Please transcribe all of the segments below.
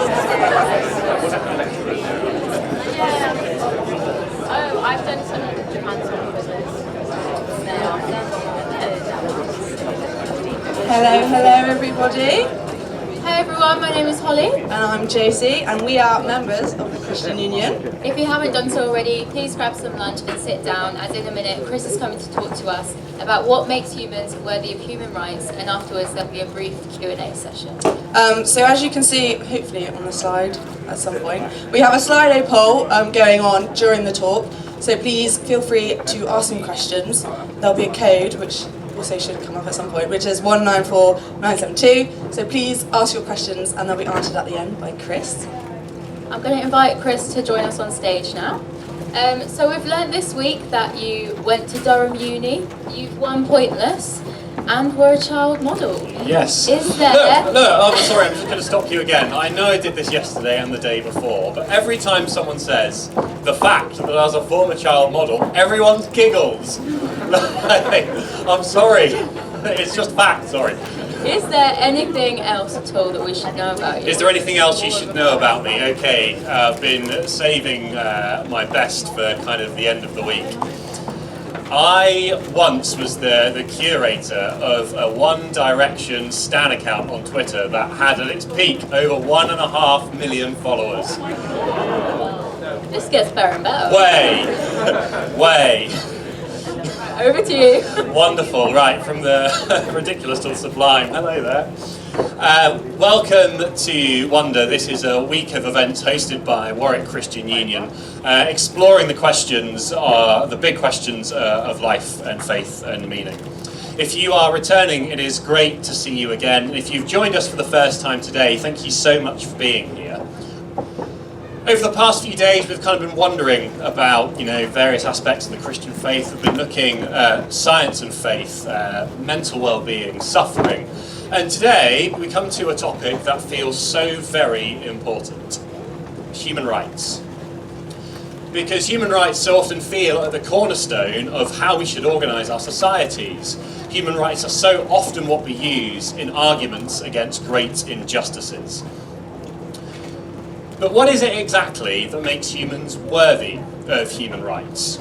Oh, I've done some hands-on quizzes. Hello everybody. Hi everyone, my name is Holly. And I'm Josie, and we are members of the Christian Union. If you haven't done so already, please grab some lunch and sit down, as in a minute Chris is coming to talk to us about what makes humans worthy of human rights, and afterwards there'll be a brief Q&A session. So as you can see, hopefully on the slide at some point, we have a Slido poll going on during the talk, so please feel free to ask some questions. There'll be a code, which also should come up at some point, which is 194972. So please ask your questions and they'll be answered at the end by Chris. I'm going to invite Chris to join us on stage now. So we've learnt this week that you went to Durham Uni, you've won Pointless, and were a child model. Yes. Is there... No, I'm sorry, I'm just going to stop you again. I know I did this yesterday and the day before, but every time someone says the fact that I was a former child model, everyone giggles. I'm sorry. It's just fact, sorry. Is there anything else at all that we should know about you? Is there anything else you should know about me? Okay, I've been saving my best for kind of the end of the week. I once was the curator of a One Direction Stan account on Twitter that had at its peak over 1.5 million followers. This gets better and better. Way. Over to you. Wonderful, right, from the ridiculous to the sublime. Hello there. Welcome to Wonder. This is a week of events hosted by Warwick Christian Union, exploring the questions, the big questions of life and faith and meaning. If you are returning, it is great to see you again. If you've joined us for the first time today, thank you so much for being here. Over the past few days, we've kind of been wondering about, various aspects of the Christian faith. We've been looking at science and faith, mental well-being, suffering. And today, we come to a topic that feels so very important: human rights. Because human rights so often feel at the cornerstone of how we should organise our societies. Human rights are so often what we use in arguments against great injustices. But what is it exactly that makes humans worthy of human rights?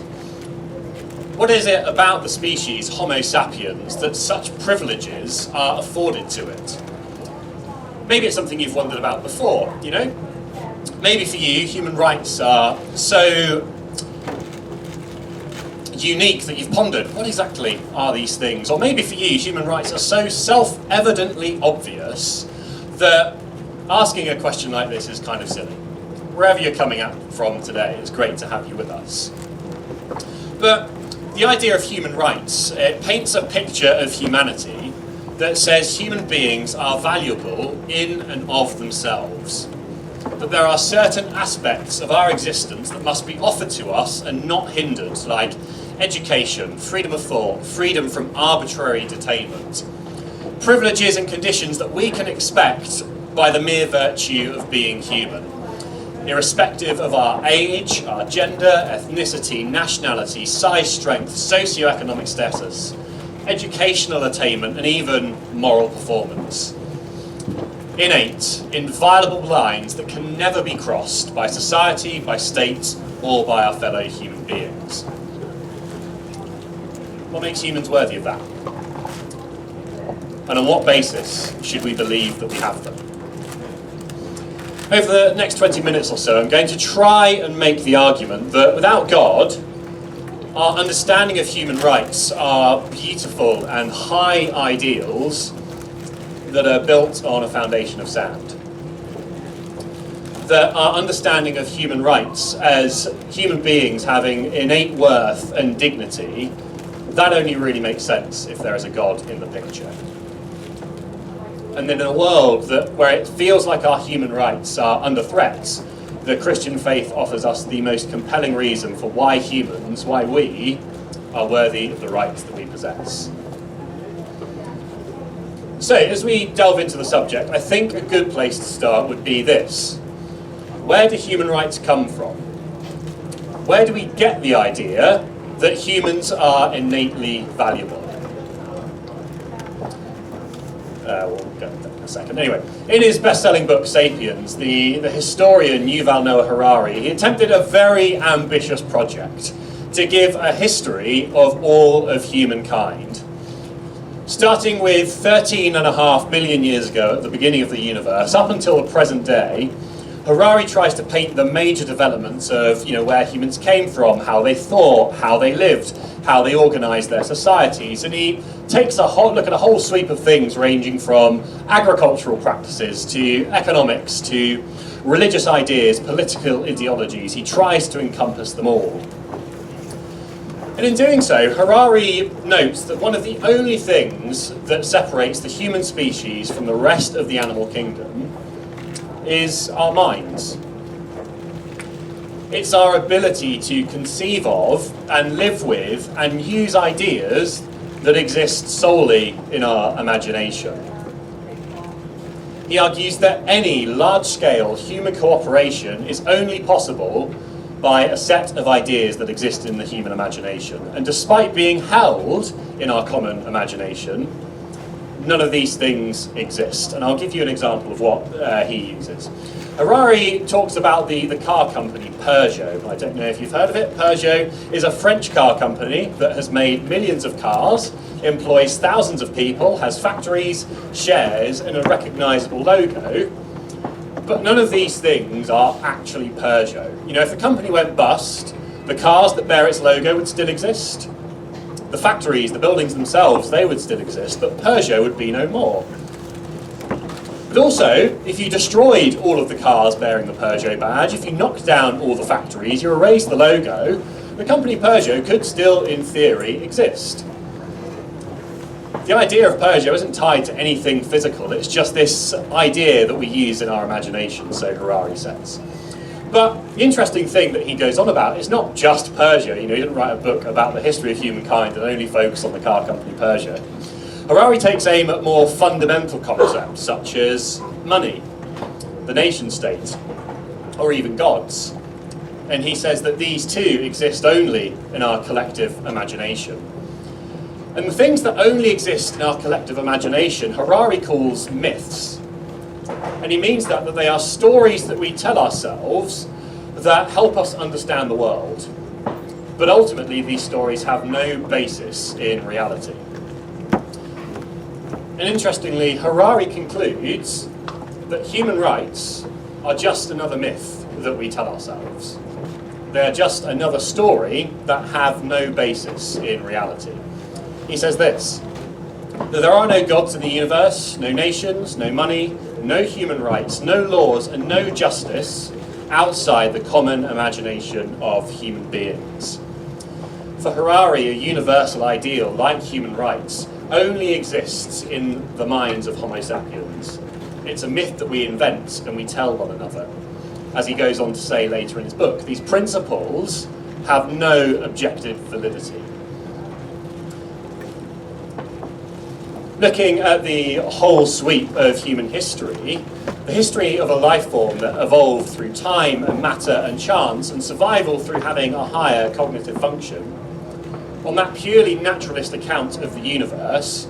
What is it about the species Homo sapiens that such privileges are afforded to it? Maybe it's something you've wondered about before, Maybe for you, human rights are so unique that you've pondered, what exactly are these things? Or maybe for you, human rights are so self-evidently obvious that asking a question like this is kind of silly. Wherever you're coming from today, it's great to have you with us. But the idea of human rights, it paints a picture of humanity that says human beings are valuable in and of themselves. That there are certain aspects of our existence that must be offered to us and not hindered, like education, freedom of thought, freedom from arbitrary detainment, privileges and conditions that we can expect by the mere virtue of being human, irrespective of our age, our gender, ethnicity, nationality, size, strength, socioeconomic status, educational attainment, and even moral performance. Innate, inviolable lines that can never be crossed by society, by state, or by our fellow human beings. What makes humans worthy of that? And on what basis should we believe that we have them? Over the next 20 minutes or so, I'm going to try and make the argument that without God, our understanding of human rights are beautiful and high ideals that are built on a foundation of sand. That our understanding of human rights as human beings having innate worth and dignity, that only really makes sense if there is a God in the picture. And then in a world where it feels like our human rights are under threat, the Christian faith offers us the most compelling reason for why we, are worthy of the rights that we possess. So, as we delve into the subject, I think a good place to start would be this. Where do human rights come from? Where do we get the idea that humans are innately valuable? We'll go with that. a second. Anyway, in his best-selling book, Sapiens, the historian Yuval Noah Harari, he attempted a very ambitious project to give a history of all of humankind. Starting with 13.5 billion years ago at the beginning of the universe, up until the present day, Harari tries to paint the major developments of where humans came from, how they thought, how they lived, how they organised their societies, and he takes a whole look at a whole sweep of things ranging from agricultural practices to economics to religious ideas, political ideologies. He tries to encompass them all. And in doing so, Harari notes that one of the only things that separates the human species from the rest of the animal kingdom is our minds. It's our ability to conceive of and live with and use ideas that exist solely in our imagination. He argues that any large-scale human cooperation is only possible by a set of ideas that exist in the human imagination. And despite being held in our common imagination, none of these things exist. And I'll give you an example of what he uses. Harari talks about the car company Peugeot. I don't know if you've heard of it. Peugeot is a French car company that has made millions of cars, employs thousands of people, has factories, shares, and a recognisable logo. But none of these things are actually Peugeot. If the company went bust, the cars that bear its logo would still exist. The factories, the buildings themselves, they would still exist, but Peugeot would be no more. But also, if you destroyed all of the cars bearing the Peugeot badge, if you knocked down all the factories, you erased the logo, the company Peugeot could still, in theory, exist. The idea of Peugeot isn't tied to anything physical, it's just this idea that we use in our imagination, so Harari says. But the interesting thing that he goes on about is not just Peugeot. He didn't write a book about the history of humankind and only focus on the car company Peugeot. Harari takes aim at more fundamental concepts such as money, the nation state, or even gods. And he says that these too exist only in our collective imagination. And the things that only exist in our collective imagination, Harari calls myths. And he means that they are stories that we tell ourselves that help us understand the world. But ultimately, these stories have no basis in reality. And interestingly, Harari concludes that human rights are just another myth that we tell ourselves. They are just another story that have no basis in reality. He says this, that there are no gods in the universe, no nations, no money, no human rights, no laws, and no justice outside the common imagination of human beings. For Harari, a universal ideal, like human rights, only exists in the minds of Homo sapiens. It's a myth that we invent and we tell one another. As he goes on to say later in his book, these principles have no objective validity. Looking at the whole sweep of human history, the history of a life form that evolved through time and matter and chance and survival through having a higher cognitive function, on that purely naturalist account of the universe,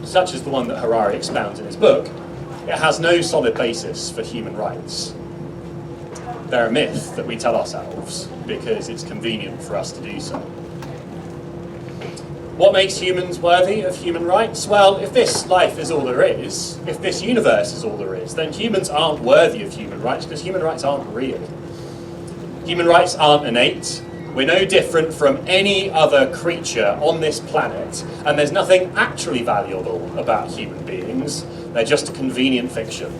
such as the one that Harari expounds in his book, it has no solid basis for human rights. They're a myth that we tell ourselves because it's convenient for us to do so. What makes humans worthy of human rights? Well, if this life is all there is, if this universe is all there is, then humans aren't worthy of human rights because human rights aren't real. Human rights aren't innate. We're no different from any other creature on this planet, and there's nothing actually valuable about human beings. They're just a convenient fiction,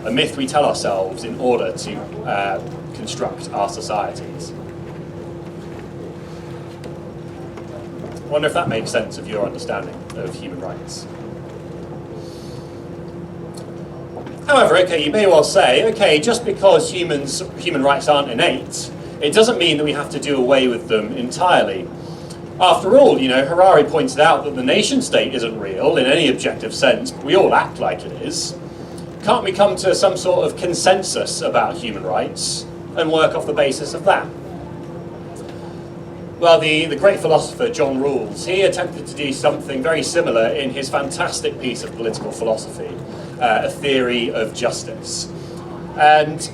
a myth we tell ourselves in order to construct our societies. I wonder if that makes sense of your understanding of human rights. However, okay, you may well say, okay, just because human rights aren't innate, it doesn't mean that we have to do away with them entirely. After all, Harari pointed out that the nation state isn't real in any objective sense, but we all act like it is. Can't we come to some sort of consensus about human rights and work off the basis of that? Well, the great philosopher John Rawls, he attempted to do something very similar in his fantastic piece of political philosophy, A Theory of Justice. And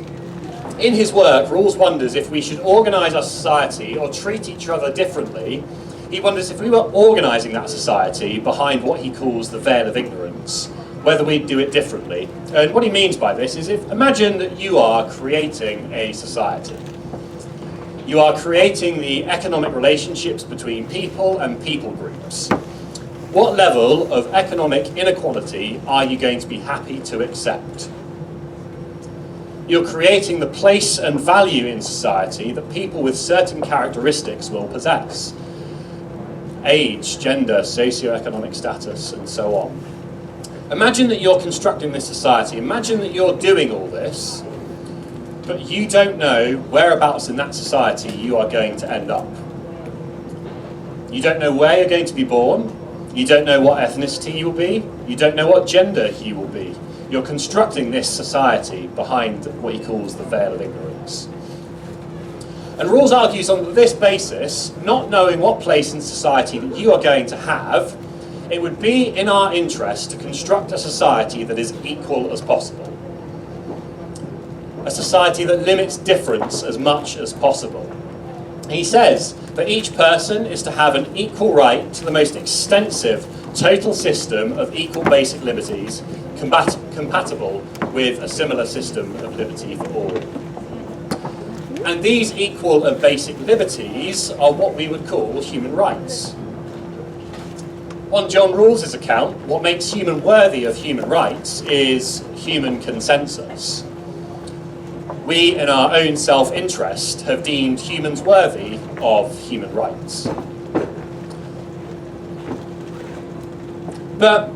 in his work, Rawls wonders if we should organise our society or treat each other differently. He wonders if we were organising that society behind what he calls the veil of ignorance, whether we'd do it differently. And what he means by this is, imagine that you are creating a society. You are creating the economic relationships between people and people groups. What level of economic inequality are you going to be happy to accept? You're creating the place and value in society that people with certain characteristics will possess. Age, gender, socioeconomic status, and so on. Imagine that you're constructing this society. Imagine that you're doing all this, but you don't know whereabouts in that society you are going to end up. You don't know where you're going to be born. You don't know what ethnicity you will be. You don't know what gender you will be. You're constructing this society behind what he calls the veil of ignorance. And Rawls argues on this basis, not knowing what place in society that you are going to have, it would be in our interest to construct a society that is equal as possible. A society that limits difference as much as possible. He says that each person is to have an equal right to the most extensive total system of equal basic liberties compatible with a similar system of liberty for all. And these equal and basic liberties are what we would call human rights. On John Rawls' account, what makes human worthy of human rights is human consensus. We, in our own self-interest, have deemed humans worthy of human rights. But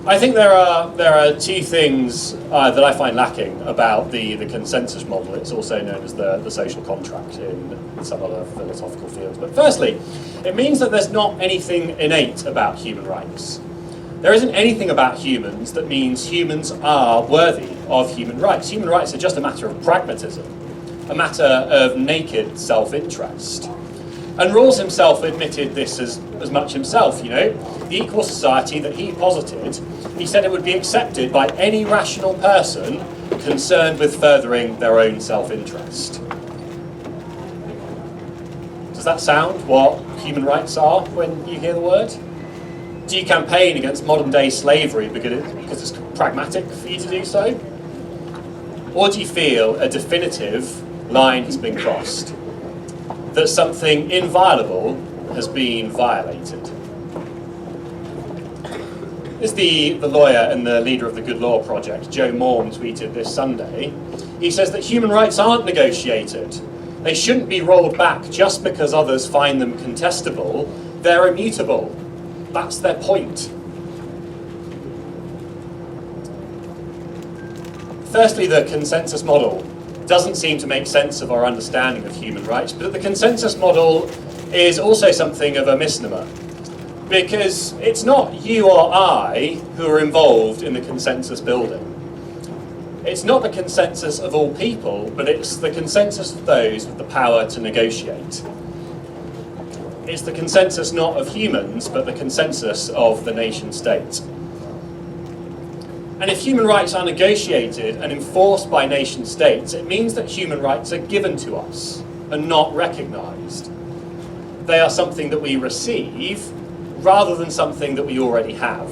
I think there are two things that I find lacking about the consensus model. It's also known as the social contract in some other philosophical fields. But firstly, it means that there's not anything innate about human rights. There isn't anything about humans that means humans are worthy of human rights. Human rights are just a matter of pragmatism, a matter of naked self-interest. And Rawls himself admitted this as much himself, you know. The equal society that he posited, he said it would be accepted by any rational person concerned with furthering their own self-interest. Does that sound what human rights are when you hear the word? Do you campaign against modern day slavery because it's pragmatic for you to do so? Or do you feel a definitive line has been crossed? That something inviolable has been violated? This is the lawyer and the leader of the Good Law Project, Joe Morm, tweeted this Sunday. He says that human rights aren't negotiated. They shouldn't be rolled back just because others find them contestable. They're immutable. That's their point. Firstly, the consensus model doesn't seem to make sense of our understanding of human rights, but the consensus model is also something of a misnomer, because it's not you or I who are involved in the consensus building. It's not the consensus of all people, but it's the consensus of those with the power to negotiate. It's the consensus not of humans, but the consensus of the nation state. And if human rights are negotiated and enforced by nation states, it means that human rights are given to us and not recognised. They are something that we receive rather than something that we already have.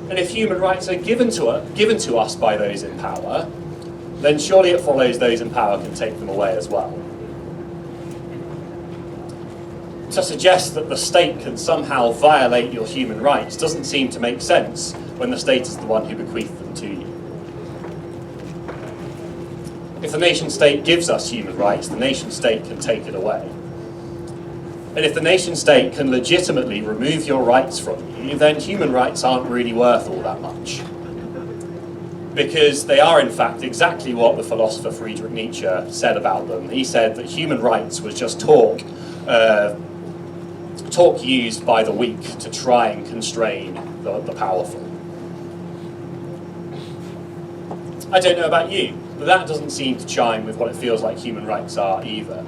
And if human rights are given to us by those in power, then surely it follows those in power can take them away as well. To suggest that the state can somehow violate your human rights doesn't seem to make sense when the state is the one who bequeathed them to you. If the nation state gives us human rights, the nation state can take it away. And if the nation state can legitimately remove your rights from you, then human rights aren't really worth all that much. Because they are in fact exactly what the philosopher Friedrich Nietzsche said about them. He said that human rights was just talk used by the weak to try and constrain the powerful. I don't know about you, but that doesn't seem to chime with what it feels like human rights are either.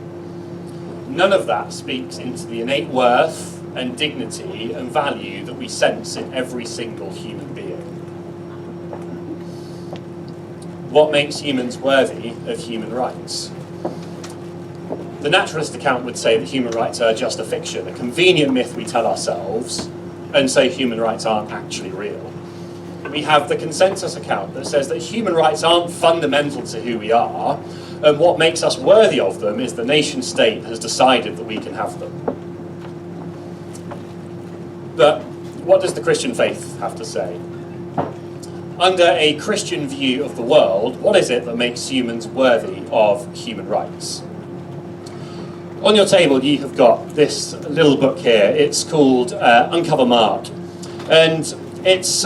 none of that speaks into the innate worth and dignity and value that we sense in every single human being. What makes humans worthy of human rights? The naturalist account would say that human rights are just a fiction, a convenient myth we tell ourselves, and say human rights aren't actually real. We have the consensus account that says that human rights aren't fundamental to who we are, and what makes us worthy of them is the nation state has decided that we can have them. But what does the Christian faith have to say? Under a Christian view of the world, what is it that makes humans worthy of human rights? On your table you have got this little book here. It's called Uncover Mark, and it's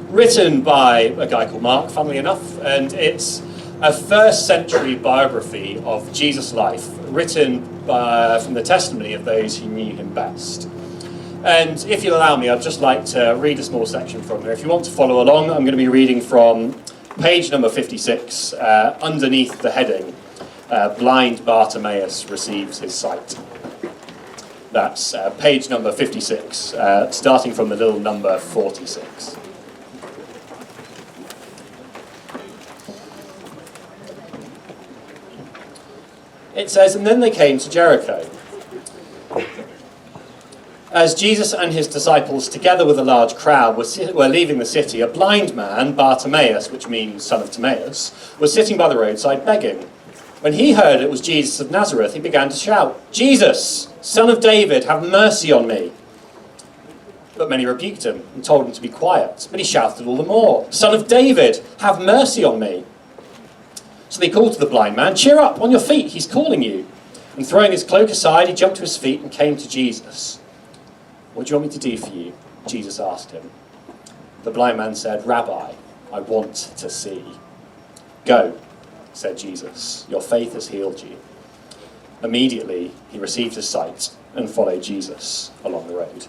written by a guy called Mark, funnily enough, and it's a first century biography of Jesus' life, written from the testimony of those who knew him best. And if you'll allow me, I'd just like to read a small section from here. If you want to follow along, I'm going to be reading from page number 56, underneath the heading, Blind Bartimaeus Receives His Sight. That's page number 56, starting from the little number 46. It says, "And then they came to Jericho. As Jesus and his disciples, together with a large crowd, were leaving the city, a blind man, Bartimaeus, which means son of Timaeus, was sitting by the roadside begging. When he heard it was Jesus of Nazareth, he began to shout, 'Jesus, son of David, have mercy on me.' But many rebuked him and told him to be quiet. But he shouted all the more, 'Son of David, have mercy on me.' So they called to the blind man, 'Cheer up, on your feet, he's calling you.' And throwing his cloak aside, he jumped to his feet and came to Jesus. 'What do you want me to do for you?' Jesus asked him. The blind man said, 'Rabbi, I want to see.' 'Go,' said Jesus, 'your faith has healed you.' Immediately he received his sight and followed Jesus along the road."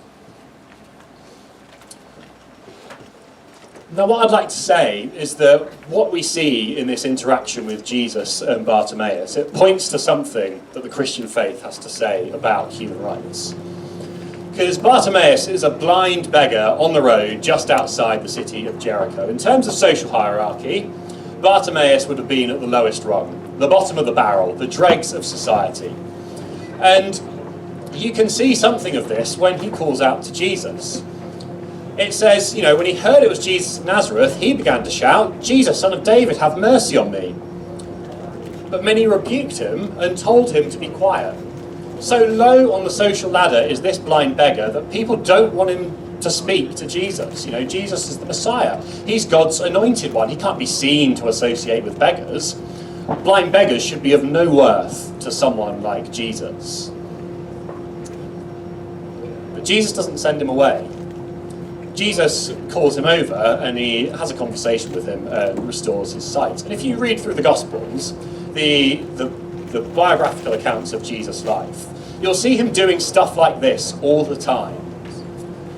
Now what I'd like to say is that what we see in this interaction with Jesus and Bartimaeus, it points to something that the Christian faith has to say about human rights. Because Bartimaeus is a blind beggar on the road just outside the city of Jericho. In terms of social hierarchy, Bartimaeus would have been at the lowest rung, the bottom of the barrel, the dregs of society. And you can see something of this when he calls out to Jesus. It says, when he heard it was Jesus of Nazareth, he began to shout, "Jesus, son of David, have mercy on me." But many rebuked him and told him to be quiet. So low on the social ladder is this blind beggar that people don't want him to speak to Jesus. Jesus is the Messiah. He's God's anointed one. He can't be seen to associate with beggars. Blind beggars should be of no worth to someone like Jesus. But Jesus doesn't send him away. Jesus calls him over and he has a conversation with him and restores his sight. And if you read through the Gospels, the biographical accounts of Jesus' life, you'll see him doing stuff like this all the time.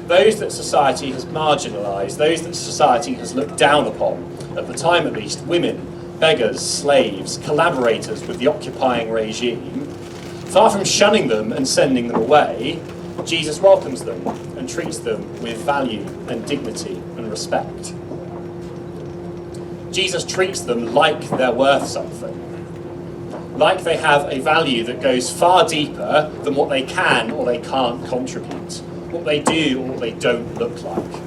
Those that society has marginalised, those that society has looked down upon, at the time at least, women, beggars, slaves, collaborators with the occupying regime, far from shunning them and sending them away, Jesus welcomes them and treats them with value and dignity and respect. Jesus treats them like they're worth something, like they have a value that goes far deeper than what they can or they can't contribute, what they do or what they don't look like.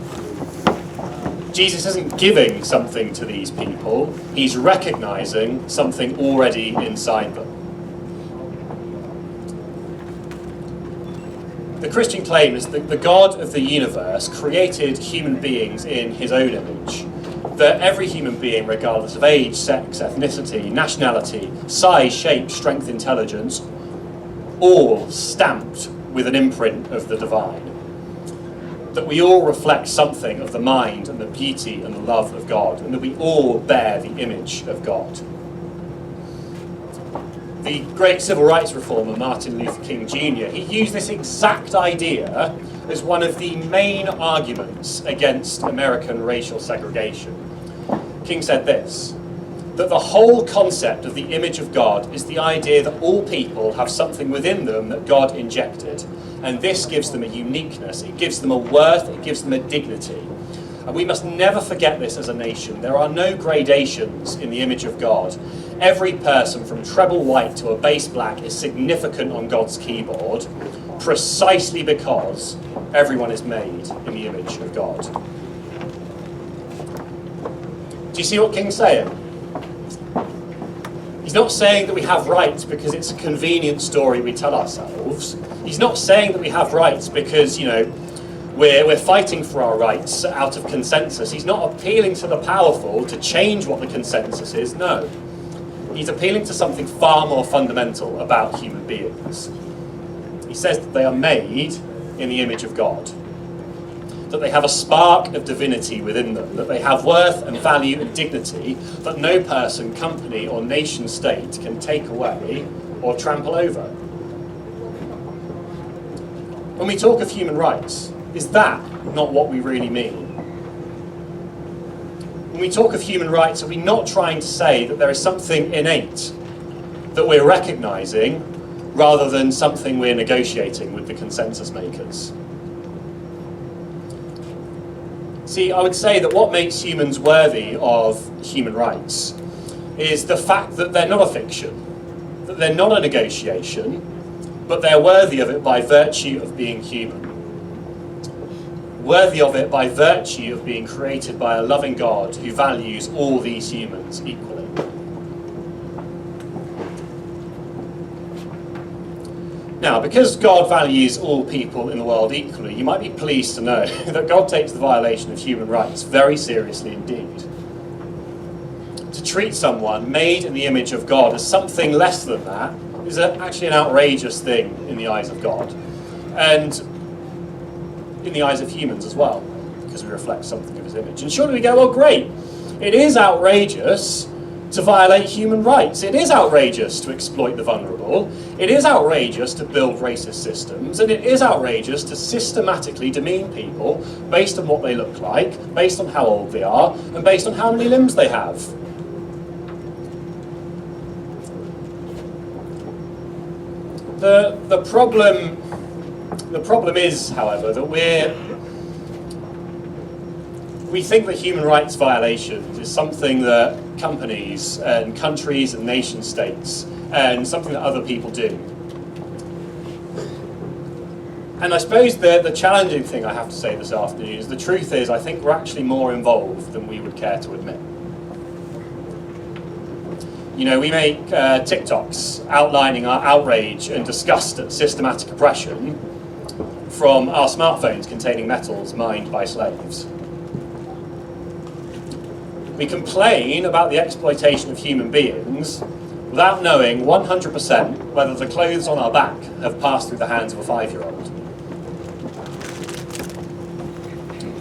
Jesus isn't giving something to these people, he's recognising something already inside them. The Christian claim is that the God of the universe created human beings in his own image. That every human being, regardless of age, sex, ethnicity, nationality, size, shape, strength, intelligence, all stamped with an imprint of the divine. That we all reflect something of the mind and the beauty and the love of God, and that we all bear the image of God. The great civil rights reformer Martin Luther King Jr., he used this exact idea as one of the main arguments against American racial segregation. King said this, that the whole concept of the image of God is the idea that all people have something within them that God injected. And this gives them a uniqueness, it gives them a worth, it gives them a dignity. And we must never forget this as a nation. There are no gradations in the image of God. Every person from treble white to a bass black is significant on God's keyboard, precisely because everyone is made in the image of God. Do you see what King's saying? He's not saying that we have rights because it's a convenient story we tell ourselves. He's not saying that we have rights because, we're fighting for our rights out of consensus. He's not appealing to the powerful to change what the consensus is. No. He's appealing to something far more fundamental about human beings. He says that they are made in the image of God, that they have a spark of divinity within them, that they have worth and value and dignity that no person, company or nation state can take away or trample over. When we talk of human rights, is that not what we really mean? When we talk of human rights, are we not trying to say that there is something innate that we're recognising rather than something we're negotiating with the consensus makers? See, I would say that what makes humans worthy of human rights is the fact that they're not a fiction, that they're not a negotiation, but they're worthy of it by virtue of being human. Worthy of it by virtue of being created by a loving God who values all these humans equally. Now, because God values all people in the world equally, you might be pleased to know that God takes the violation of human rights very seriously indeed. To treat someone made in the image of God as something less than that is actually an outrageous thing in the eyes of God. And in the eyes of humans as well, because we reflect something of his image. And surely we go, well, great. It is outrageous to violate human rights. It is outrageous to exploit the vulnerable. It is outrageous to build racist systems. And it is outrageous to systematically demean people based on what they look like, based on how old they are, and based on how many limbs they have. The problem is, however, that we think that human rights violations is something that companies and countries and nation states and something that other people do. And I suppose the challenging thing I have to say this afternoon is the truth is I think we're actually more involved than we would care to admit. We make TikToks outlining our outrage and disgust at systematic oppression from our smartphones containing metals mined by slaves. We complain about the exploitation of human beings without knowing 100% whether the clothes on our back have passed through the hands of a 5-year-old.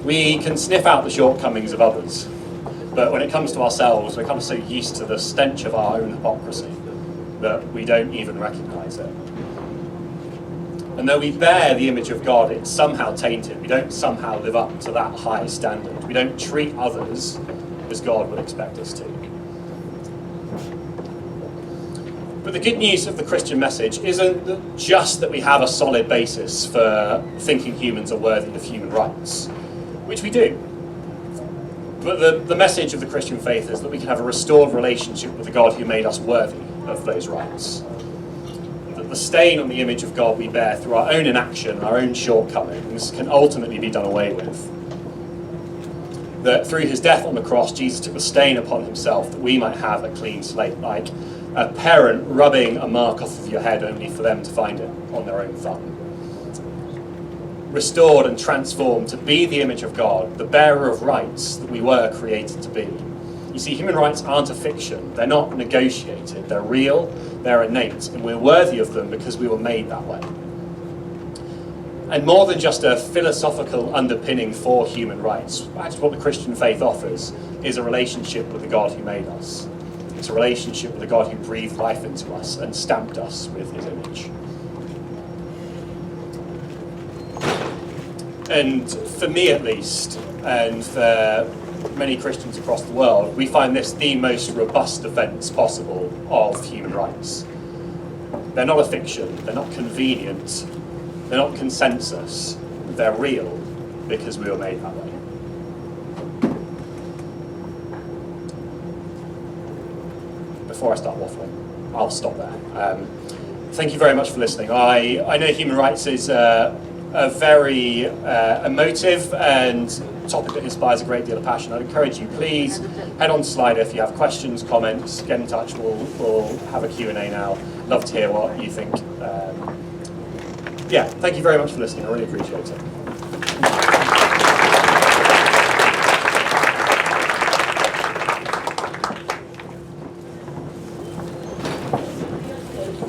We can sniff out the shortcomings of others, but when it comes to ourselves, we're kind of so used to the stench of our own hypocrisy that we don't even recognise it. And though we bear the image of God, it's somehow tainted. We don't somehow live up to that high standard. We don't treat others as God would expect us to. But the good news of the Christian message isn't just that we have a solid basis for thinking humans are worthy of human rights, which we do. But the message of the Christian faith is that we can have a restored relationship with the God who made us worthy of those rights. The stain on the image of God we bear through our own inaction, our own shortcomings, can ultimately be done away with. That through his death on the cross, Jesus took the stain upon himself that we might have a clean slate, like a parent rubbing a mark off of your head only for them to find it on their own thumb. Restored and transformed to be the image of God, the bearer of rights that we were created to be. You see, human rights aren't a fiction. They're not negotiated. They're real, they're innate, and we're worthy of them because we were made that way. And more than just a philosophical underpinning for human rights, actually what the Christian faith offers is a relationship with the God who made us. It's a relationship with the God who breathed life into us and stamped us with his image. And for me at least, and for many Christians across the world, we find this the most robust defence possible of human rights. They're not a fiction, they're not convenient, they're not consensus, they're real because we were made that way. Before I start waffling, I'll stop there. Thank you very much for listening. I know human rights is a very emotive and topic that inspires a great deal of passion. I'd encourage you, please head on to Slido if you have questions, comments, get in touch. We'll have a Q&A now. Love to hear what you think. Yeah, thank you very much for listening. I really appreciate it.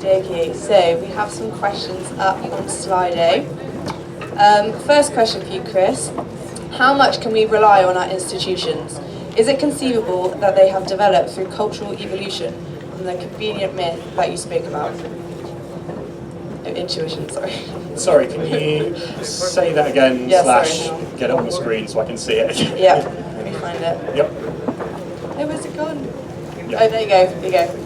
Okay, so we have some questions up on Slido. First question for you, Chris. How much can we rely on our institutions? Is it conceivable that they have developed through cultural evolution from the convenient myth that you spoke about? Oh, intuition, sorry. Sorry, can you say that again, Yeah, slash sorry. get it on the screen so I can see it? Yeah, let me find it. Yep. Oh, where's it gone? Yep. Oh, there you go, there you go.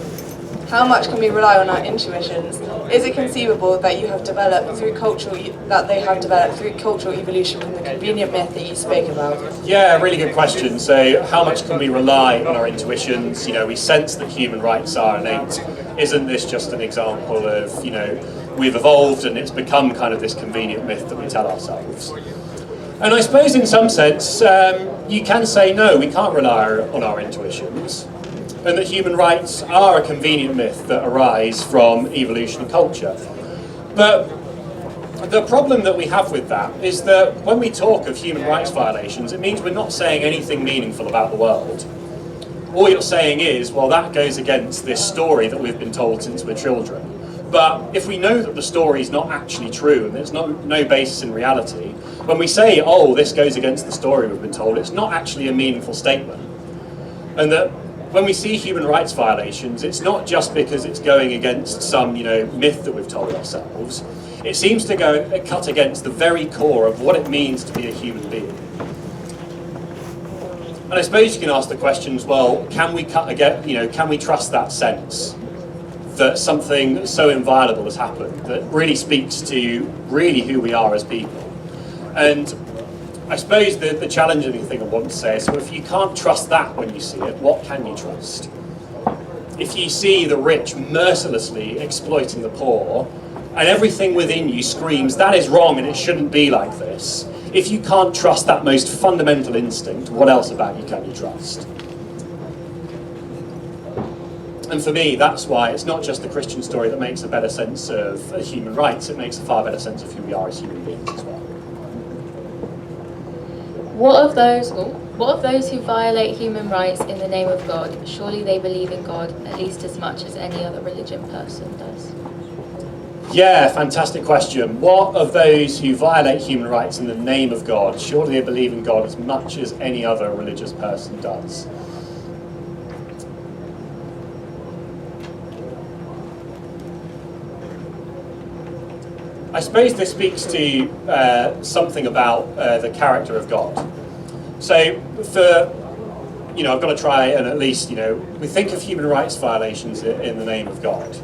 How much can we rely on our intuitions? Is it conceivable that they have developed through cultural evolution from the convenient myth that you spoke about? Yeah, really good question. So, how much can we rely on our intuitions? You know, we sense that human rights are innate. Isn't this just an example of, you know, we've evolved and it's become kind of this convenient myth that we tell ourselves? And I suppose in some sense, you can say no, we can't rely on our intuitions. And that human rights are a convenient myth that arise from evolution and culture. But the problem that we have with that is that when we talk of human rights violations, it means we're not saying anything meaningful about the world. All you're saying is, well, that goes against this story that we've been told since we're children. But if we know that the story is not actually true and there's no basis in reality, when we say, oh, this goes against the story we've been told, it's not actually a meaningful statement. And that when we see human rights violations, it's not just because it's going against some, you know, myth that we've told ourselves. It seems to cut against the very core of what it means to be a human being. And I suppose you can ask the questions, well, can we can we trust that sense that something so inviolable has happened that really speaks to really who we are as people? And I suppose the challenging thing I want to say is, so if you can't trust that when you see it, what can you trust? If you see the rich mercilessly exploiting the poor, and everything within you screams, that is wrong and it shouldn't be like this, if you can't trust that most fundamental instinct, what else about you can you trust? And for me, that's why it's not just the Christian story that makes a better sense of human rights, it makes a far better sense of who we are as human beings as well. What of those who violate human rights in the name of God? Surely they believe in God at least as much as any other religion person does. Yeah, fantastic question. What of those who violate human rights in the name of God? Surely they believe in God as much as any other religious person does. I suppose this speaks to something about the character of God. So, I've got to try and at least, we think of human rights violations in the name of God.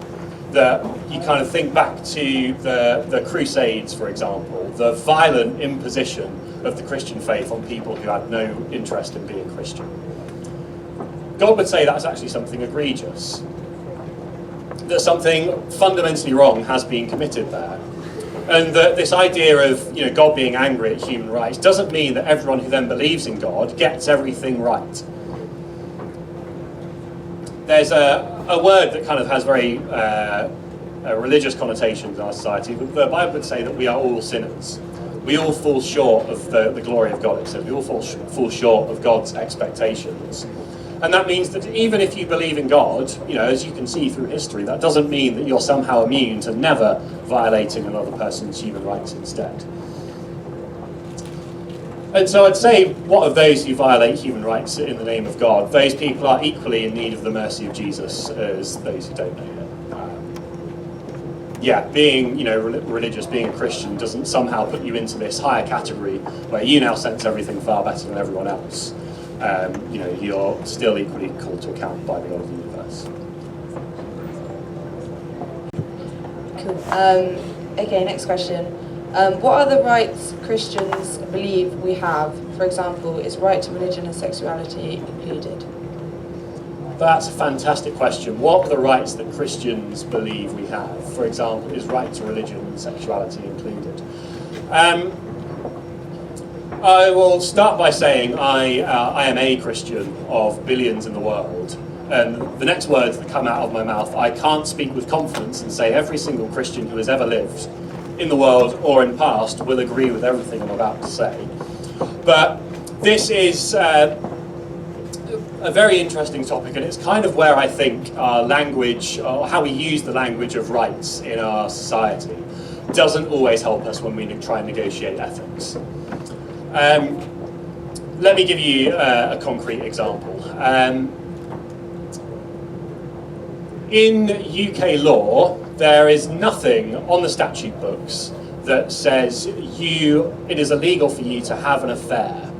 That you kind of think back to the Crusades, for example, the violent imposition of the Christian faith on people who had no interest in being Christian. God would say that's actually something egregious. That something fundamentally wrong has been committed there. And that this idea of God being angry at human rights doesn't mean that everyone who then believes in God gets everything right. There's a word that kind of has very religious connotations in our society, but the Bible would say that we are all sinners. We all fall short of the glory of God, it says. We all fall short of God's expectations. And that means that even if you believe in God, as you can see through history, that doesn't mean that you're somehow immune to never violating another person's human rights instead. And so I'd say, what of those who violate human rights in the name of God? Those people are equally in need of the mercy of Jesus as those who don't know him. Being religious, being a Christian doesn't somehow put you into this higher category where you now sense everything far better than everyone else. you're still equally called to account by the God of the universe. Cool. Okay, next question. What are the rights Christians believe we have? For example, is right to religion and sexuality included? That's a fantastic question. What are the rights that Christians believe we have? For example, is right to religion and sexuality included? I will start by saying I am a Christian of billions in the world. And the next words that come out of my mouth, I can't speak with confidence and say every single Christian who has ever lived in the world or in past will agree with everything I'm about to say. But this is a very interesting topic, and it's kind of where I think our language, or how we use the language of rights in our society, doesn't always help us when we try and negotiate ethics. Let me give you a concrete example. In UK law, there is nothing on the statute books that says it is illegal for you to have an affair.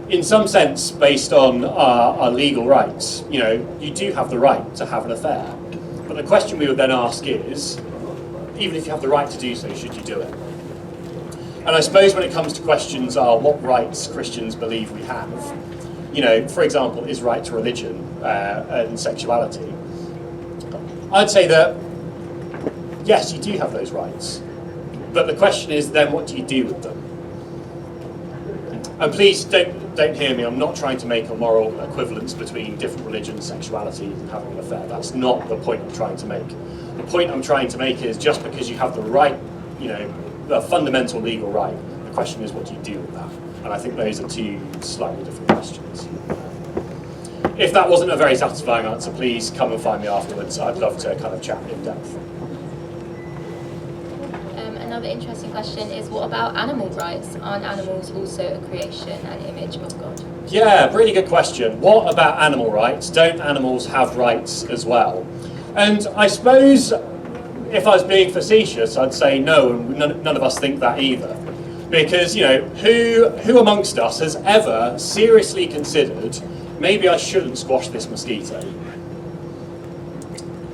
In some sense, based on our legal rights, you do have the right to have an affair. But the question we would then ask is, even if you have the right to do so, should you do it? And I suppose when it comes to questions are what rights Christians believe we have, for example, is right to religion and sexuality, I'd say that, yes, you do have those rights. But the question is then, what do you do with them? And please don't hear me, I'm not trying to make a moral equivalence between different religions, sexuality, and having an affair. That's not the point I'm trying to make. The point I'm trying to make is just because you have the right, the fundamental legal right, the question is what do you do with that? And I think those are two slightly different questions. If that wasn't a very satisfying answer, please come and find me afterwards. I'd love to kind of chat in depth. Another interesting question is, what about animal rights? Aren't animals also a creation and image of God? Yeah, really good question. What about animal rights? Don't animals have rights as well? And I suppose if I was being facetious, I'd say no, and none of us think that either. Because, who amongst us has ever seriously considered, maybe I shouldn't squash this mosquito?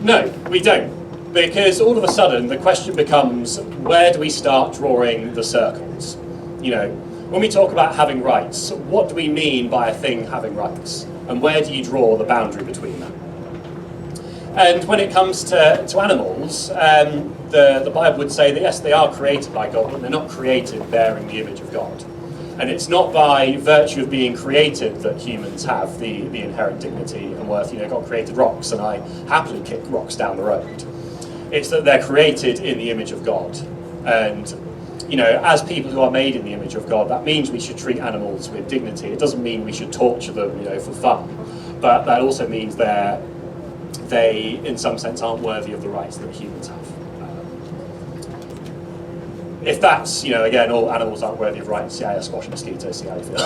No, we don't. Because all of a sudden the question becomes, where do we start drawing the circles? When we talk about having rights, what do we mean by a thing having rights? And where do you draw the boundary between them? And when it comes to animals, the Bible would say that yes, they are created by God, but they're not created bearing the image of God. And it's not by virtue of being created that humans have the inherent dignity and worth. God created rocks, and I happily kick rocks down the road. It's that they're created in the image of God. And, as people who are made in the image of God, that means we should treat animals with dignity. It doesn't mean we should torture them, for fun. But that also means they, in some sense, aren't worthy of the rights that humans have. If that's, again, all animals aren't worthy of rights, yeah, squash mosquitoes, see how you feel.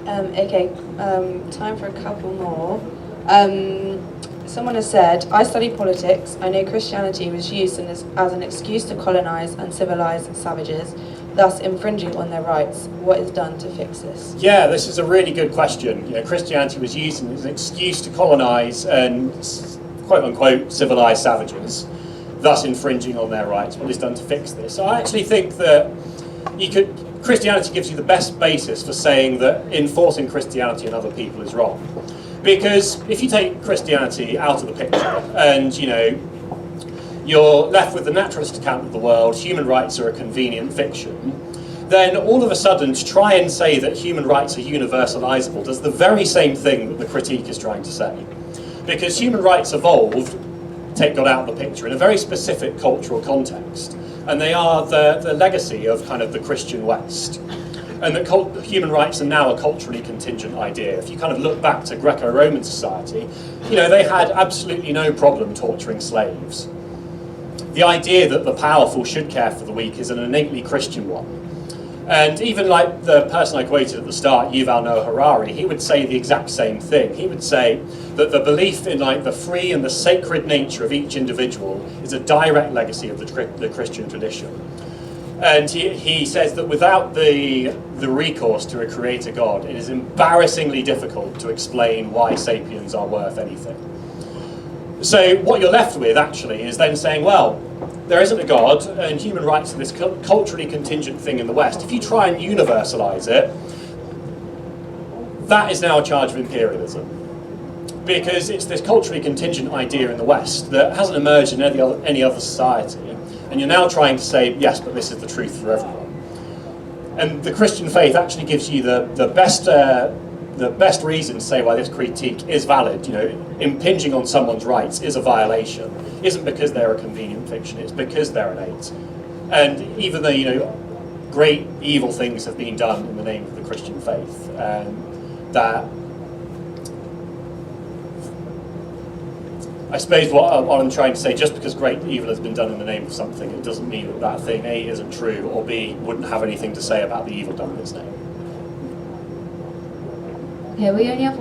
Okay, time for a couple more. Someone has said, I study politics. I know Christianity was used as an excuse to colonize and civilize savages, thus infringing on their rights. What is done to fix this? Yeah, this is a really good question. Christianity was used as an excuse to colonize and, quote unquote, civilize savages, thus infringing on their rights. What is done to fix this? So I actually think that Christianity gives you the best basis for saying that enforcing Christianity on other people is wrong. Because if you take Christianity out of the picture and, you're left with the naturalist account of the world, human rights are a convenient fiction, then all of a sudden to try and say that human rights are universalizable does the very same thing that the critique is trying to say. Because human rights evolved, take God out of the picture, in a very specific cultural context. And they are the legacy of kind of the Christian West. And that human rights are now a culturally contingent idea. If you kind of look back to Greco-Roman society, they had absolutely no problem torturing slaves. The idea that the powerful should care for the weak is an innately Christian one. And even like the person I quoted at the start, Yuval Noah Harari, he would say the exact same thing. He would say that the belief in the free and the sacred nature of each individual is a direct legacy of the Christian tradition. And he says that without the recourse to a creator God, it is embarrassingly difficult to explain why sapiens are worth anything. So what you're left with, actually, is then saying, well, there isn't a God, and human rights are this culturally contingent thing in the West. If you try and universalize it, that is now a charge of imperialism. Because it's this culturally contingent idea in the West that hasn't emerged in any other society. And you're now trying to say, yes, but this is the truth for everyone. And the Christian faith actually gives you the best reason to say why this critique is valid. You know, impinging on someone's rights is a violation. Isn't because they're a convenient fiction, it's because they're innate. And even though, you know, great evil things have been done in the name of the Christian faith, that I suppose what I'm trying to say, just because great evil has been done in the name of something, it doesn't mean that that thing, A, isn't true, or B, wouldn't have anything to say about the evil done in its name. Okay, we only have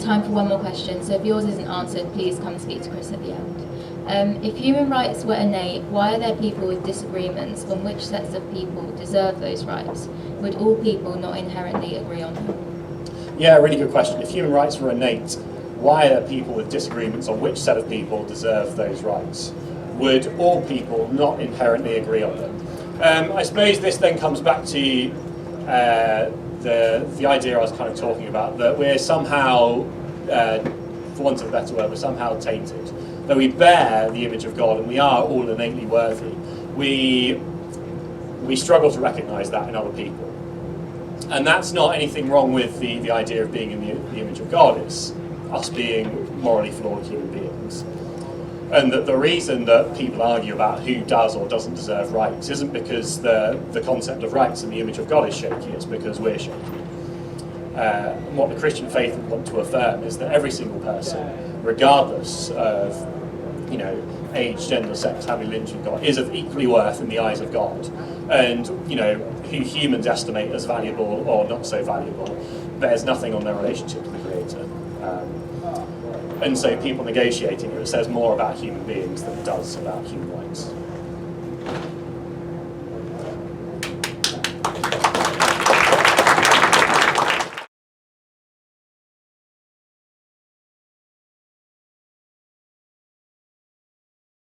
time for one more question, so if yours isn't answered, please come and speak to Chris at the end. If human rights were innate, why are there people with disagreements on which sets of people deserve those rights? Would all people not inherently agree on them? Yeah, really good question. If human rights were innate, why are there people with disagreements on which set of people deserve those rights? Would all people not inherently agree on them? I suppose this then comes back to the idea I was kind of talking about, that we're somehow, for want of a better word, we're somehow tainted. Though we bear the image of God and we are all innately worthy, we struggle to recognise that in other people. And that's not anything wrong with the idea of being in the image of God. It's us being morally flawed human beings. And that the reason that people argue about who does or doesn't deserve rights isn't because the concept of rights in the image of God is shaky, it's because we're shaky. And what the Christian faith would want to affirm is that every single person, regardless of, you know, age, gender, sex, having religion, God, is of equally worth in the eyes of God. And, you know, who humans estimate as valuable or not so valuable bears nothing on their relationship to the Creator. And so people negotiating it says more about human beings than it does about human rights.